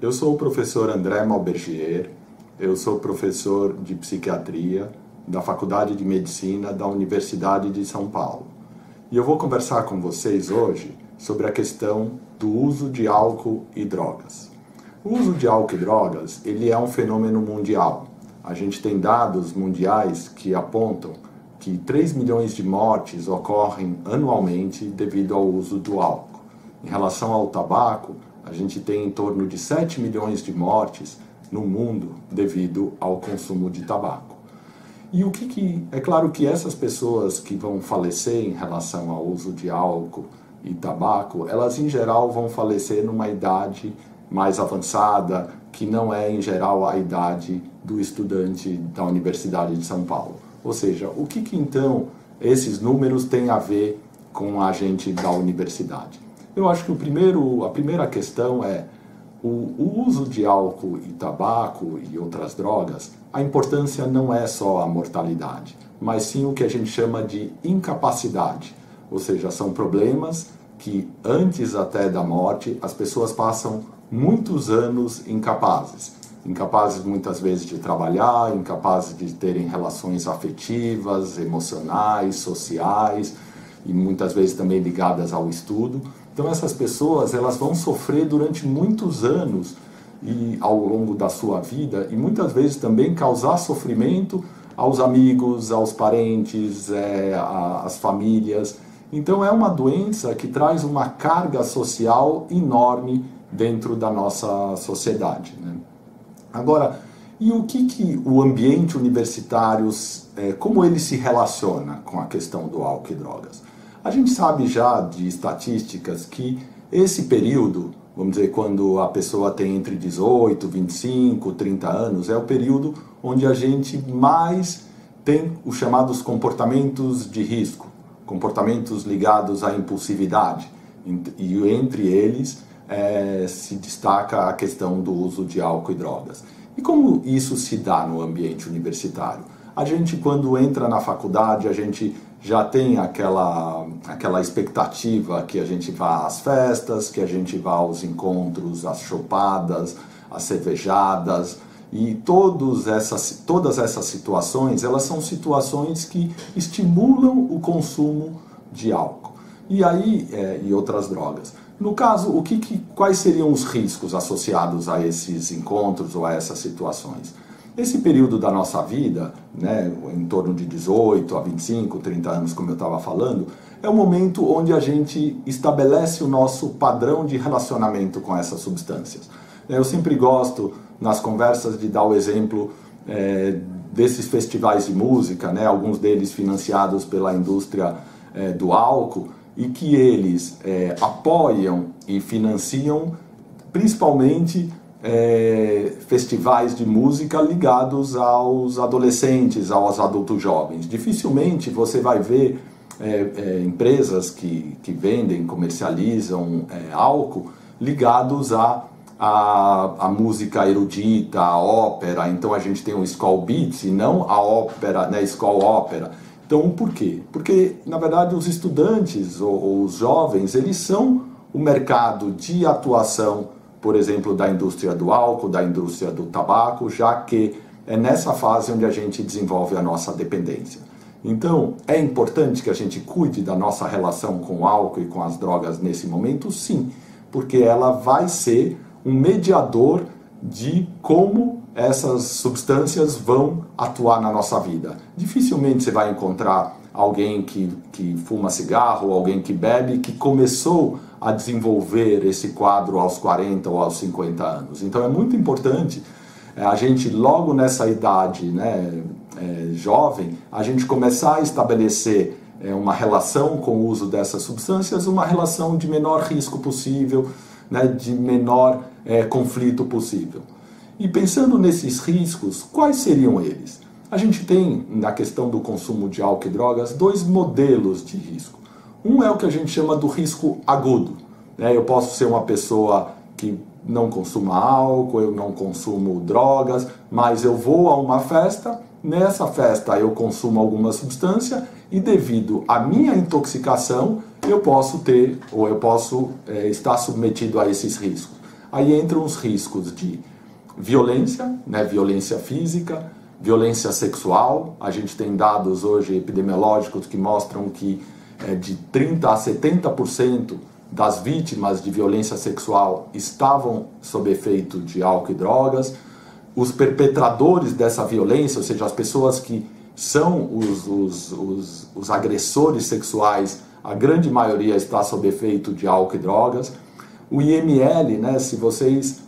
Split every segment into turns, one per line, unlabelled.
Eu sou o professor André Malbergier, eu sou professor de psiquiatria da Faculdade de Medicina da Universidade de São Paulo. E eu vou conversar com vocês hoje sobre a questão do uso de álcool e drogas. O uso de álcool e drogas, ele é um fenômeno mundial. A gente tem dados mundiais que apontam que 3 milhões de mortes ocorrem anualmente devido ao uso do álcool. Em relação ao tabaco, a gente tem em torno de 7 milhões de mortes no mundo devido ao consumo de tabaco. E é claro que essas pessoas que vão falecer em relação ao uso de álcool e tabaco, elas em geral vão falecer numa idade mais avançada, que não é em geral a idade do estudante da Universidade de São Paulo. Ou seja, o que então esses números têm a ver com a gente da universidade? Eu acho que a primeira questão é o uso de álcool e tabaco e outras drogas. A importância não é só a mortalidade, mas sim o que a gente chama de incapacidade. Ou seja, são problemas que antes até da morte as pessoas passam muitos anos incapazes. Incapazes muitas vezes de trabalhar, incapazes de terem relações afetivas, emocionais, sociais e muitas vezes também ligadas ao estudo. Então essas pessoas, elas vão sofrer durante muitos anos e ao longo da sua vida e muitas vezes também causar sofrimento aos amigos, aos parentes, às famílias. Então é uma doença que traz uma carga social enorme dentro da nossa sociedade, né? Agora, e o que o ambiente universitário, como ele se relaciona com a questão do álcool e drogas? A gente sabe já de estatísticas que esse período, vamos dizer, quando a pessoa tem entre 18, 25, 30 anos, é o período onde a gente mais tem os chamados comportamentos de risco, comportamentos ligados à impulsividade, e entre eles se destaca a questão do uso de álcool e drogas. E como isso se dá no ambiente universitário? A gente, quando entra na faculdade, a gente já tem aquela expectativa que a gente vá às festas, que a gente vá aos encontros, às chopadas, às cervejadas, e todas essas situações, elas são situações que estimulam o consumo de álcool e outras drogas. No caso, quais seriam os riscos associados a esses encontros ou a essas situações? Esse período da nossa vida, né, em torno de 18 a 25, 30 anos, como eu estava falando, é o momento onde a gente estabelece o nosso padrão de relacionamento com essas substâncias. Eu sempre gosto, nas conversas, de dar o exemplo desses festivais de música, né, alguns deles financiados pela indústria do álcool, e que eles apoiam e financiam principalmente festivais de música ligados aos adolescentes, aos adultos jovens. Dificilmente você vai ver empresas que vendem, comercializam álcool ligados à música erudita, à ópera. Então a gente tem o Skol Beats e não a ópera, né, Skol Ópera. Então, por quê? Porque, na verdade, os estudantes ou os jovens, eles são o mercado de atuação, por exemplo, da indústria do álcool, da indústria do tabaco, já que é nessa fase onde a gente desenvolve a nossa dependência. Então, é importante que a gente cuide da nossa relação com o álcool e com as drogas nesse momento? Sim, porque ela vai ser um mediador de como essas substâncias vão atuar na nossa vida. Dificilmente você vai encontrar alguém que fuma cigarro, alguém que bebe, que começou a desenvolver esse quadro aos 40 ou aos 50 anos. Então é muito importante a gente, logo nessa idade, né, jovem, a gente começar a estabelecer uma relação com o uso dessas substâncias, uma relação de menor risco possível, né, de menor conflito possível. E pensando nesses riscos, quais seriam eles? A gente tem, na questão do consumo de álcool e drogas, dois modelos de risco. Um é o que a gente chama do risco agudo. Eu posso ser uma pessoa que não consuma álcool, eu não consumo drogas, mas eu vou a uma festa, nessa festa eu consumo alguma substância e devido à minha intoxicação eu posso ter ou eu posso estar submetido a esses riscos. aí entram os riscos de violência, né, violência física, violência sexual. A gente tem dados hoje epidemiológicos que mostram que de 30% a 70% das vítimas de violência sexual estavam sob efeito de álcool e drogas. Os perpetradores dessa violência, ou seja, as pessoas que são os agressores sexuais, a grande maioria está sob efeito de álcool e drogas. O IML, né, se vocês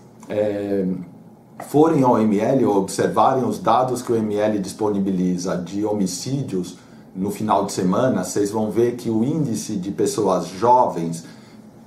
forem ao IML ou observarem os dados que o IML disponibiliza de homicídios no final de semana, vocês vão ver que o índice de pessoas jovens,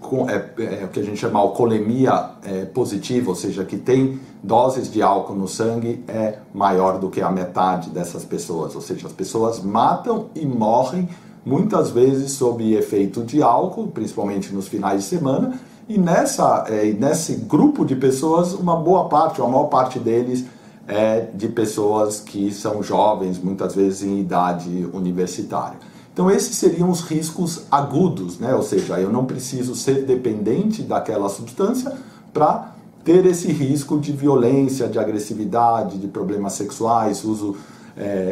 o que a gente chama de alcoolemia positiva, ou seja, que tem doses de álcool no sangue, é maior do que a metade dessas pessoas. Ou seja, as pessoas matam e morrem muitas vezes sob efeito de álcool, principalmente nos finais de semana, e nesse grupo de pessoas, uma boa parte, ou a maior parte deles, é de pessoas que são jovens, muitas vezes em idade universitária. Então esses seriam os riscos agudos, né? Ou seja, eu não preciso ser dependente daquela substância para ter esse risco de violência, de agressividade, de problemas sexuais,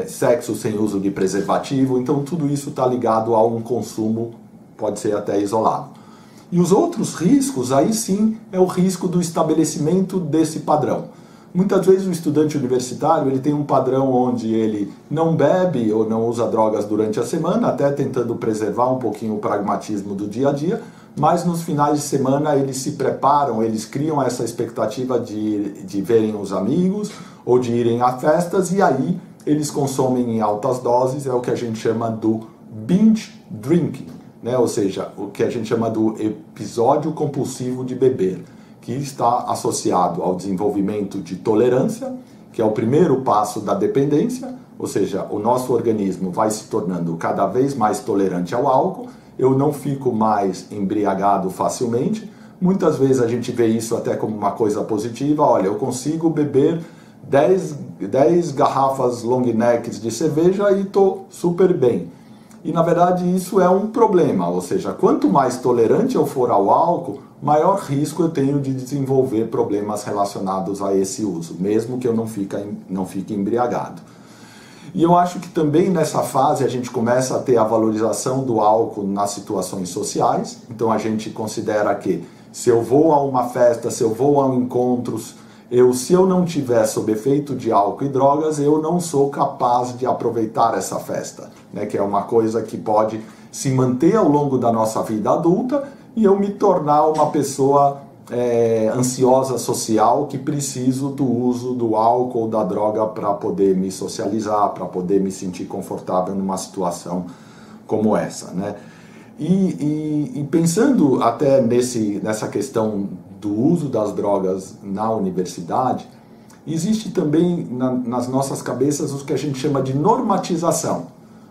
sexo sem uso de preservativo. Então tudo isso está ligado a um consumo, pode ser até isolado. E os outros riscos, aí sim, é o risco do estabelecimento desse padrão. Muitas vezes o estudante universitário ele tem um padrão onde ele não bebe ou não usa drogas durante a semana, até tentando preservar um pouquinho o pragmatismo do dia a dia, mas nos finais de semana eles se preparam, eles criam essa expectativa de verem os amigos ou de irem a festas, e aí eles consomem em altas doses, é o que a gente chama do binge drinking, né? Ou seja, o que a gente chama do episódio compulsivo de beber, que está associado ao desenvolvimento de tolerância, que é o primeiro passo da dependência, ou seja, o nosso organismo vai se tornando cada vez mais tolerante ao álcool, eu não fico mais embriagado facilmente. Muitas vezes a gente vê isso até como uma coisa positiva, olha, eu consigo beber 10 garrafas long necks de cerveja e estou super bem. E na verdade isso é um problema, ou seja, quanto mais tolerante eu for ao álcool, maior risco eu tenho de desenvolver problemas relacionados a esse uso, mesmo que eu não fique embriagado. E eu acho que também nessa fase a gente começa a ter a valorização do álcool nas situações sociais. Então a gente considera que se eu vou a uma festa, se eu vou a encontros, se eu não tiver sob efeito de álcool e drogas, eu não sou capaz de aproveitar essa festa, né? Que é uma coisa que pode se manter ao longo da nossa vida adulta e eu me tornar uma pessoa ansiosa social que preciso do uso do álcool ou da droga para poder me socializar, para poder me sentir confortável numa situação como essa, né? E pensando até nessa questão do uso das drogas na universidade, existe também nas nossas cabeças o que a gente chama de normatização.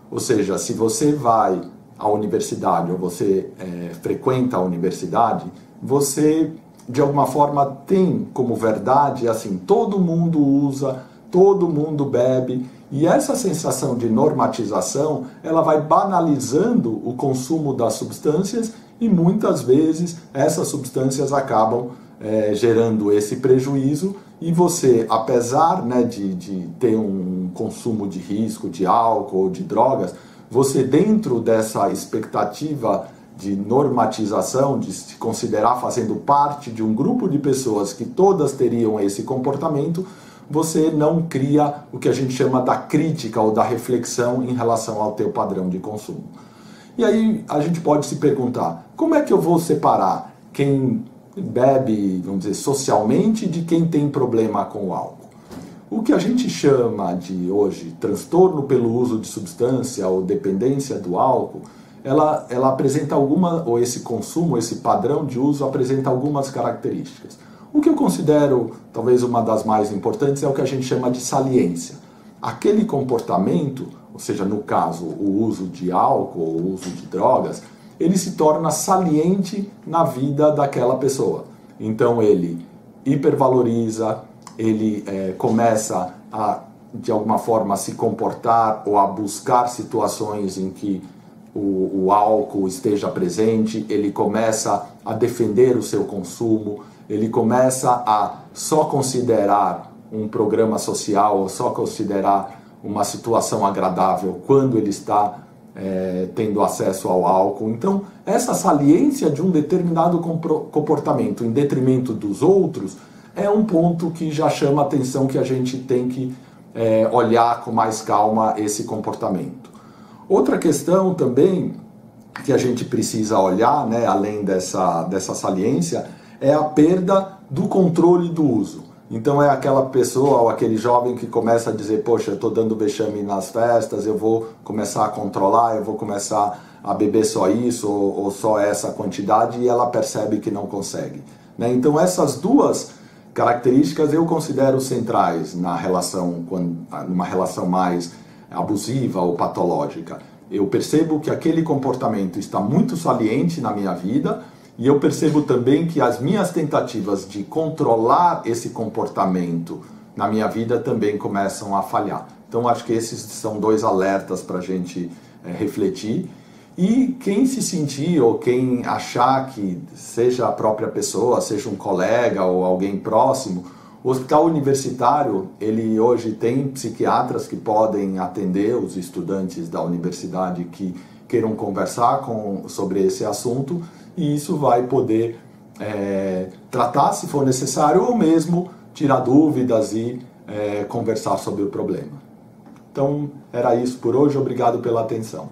Ou seja, se você vai à universidade ou você frequenta a universidade, você de alguma forma tem como verdade assim, todo mundo usa, todo mundo bebe, e essa sensação de normatização, ela vai banalizando o consumo das substâncias e muitas vezes essas substâncias acabam gerando esse prejuízo e você, apesar, né, de ter um consumo de risco de álcool ou de drogas, você dentro dessa expectativa de normatização, de se considerar fazendo parte de um grupo de pessoas que todas teriam esse comportamento, você não cria o que a gente chama da crítica ou da reflexão em relação ao teu padrão de consumo. E aí a gente pode se perguntar, como é que eu vou separar quem bebe, vamos dizer, socialmente de quem tem problema com o álcool? O que a gente chama de hoje transtorno pelo uso de substância ou dependência do álcool, ela apresenta ou esse consumo, esse padrão de uso apresenta algumas características. O que eu considero, talvez uma das mais importantes, é o que a gente chama de saliência. Aquele comportamento, ou seja, no caso, o uso de álcool ou o uso de drogas, ele se torna saliente na vida daquela pessoa. Então ele hipervaloriza, ele começa a, de alguma forma, se comportar ou a buscar situações em que o álcool esteja presente, ele começa a defender o seu consumo, ele começa a só considerar um programa social ou só considerar uma situação agradável quando ele está tendo acesso ao álcool. Então, essa saliência de um determinado comportamento em detrimento dos outros é um ponto que já chama a atenção, que a gente tem que olhar com mais calma esse comportamento. Outra questão também que a gente precisa olhar, né, além dessa saliência, é a perda do controle do uso. Então é aquela pessoa ou aquele jovem que começa a dizer, poxa, eu estou dando vexame nas festas, eu vou começar a controlar, eu vou começar a beber só isso ou só essa quantidade, e ela percebe que não consegue, né? Então essas duas características eu considero centrais numa relação mais abusiva ou patológica. Eu percebo que aquele comportamento está muito saliente na minha vida, e eu percebo também que as minhas tentativas de controlar esse comportamento na minha vida também começam a falhar. Então acho que esses são dois alertas para a gente refletir. E quem se sentir ou quem achar que seja a própria pessoa, seja um colega ou alguém próximo, o Hospital Universitário, ele hoje tem psiquiatras que podem atender os estudantes da universidade que queiram conversar sobre esse assunto, e isso vai poder tratar, se for necessário, ou mesmo tirar dúvidas e conversar sobre o problema. Então, era isso por hoje. Obrigado pela atenção.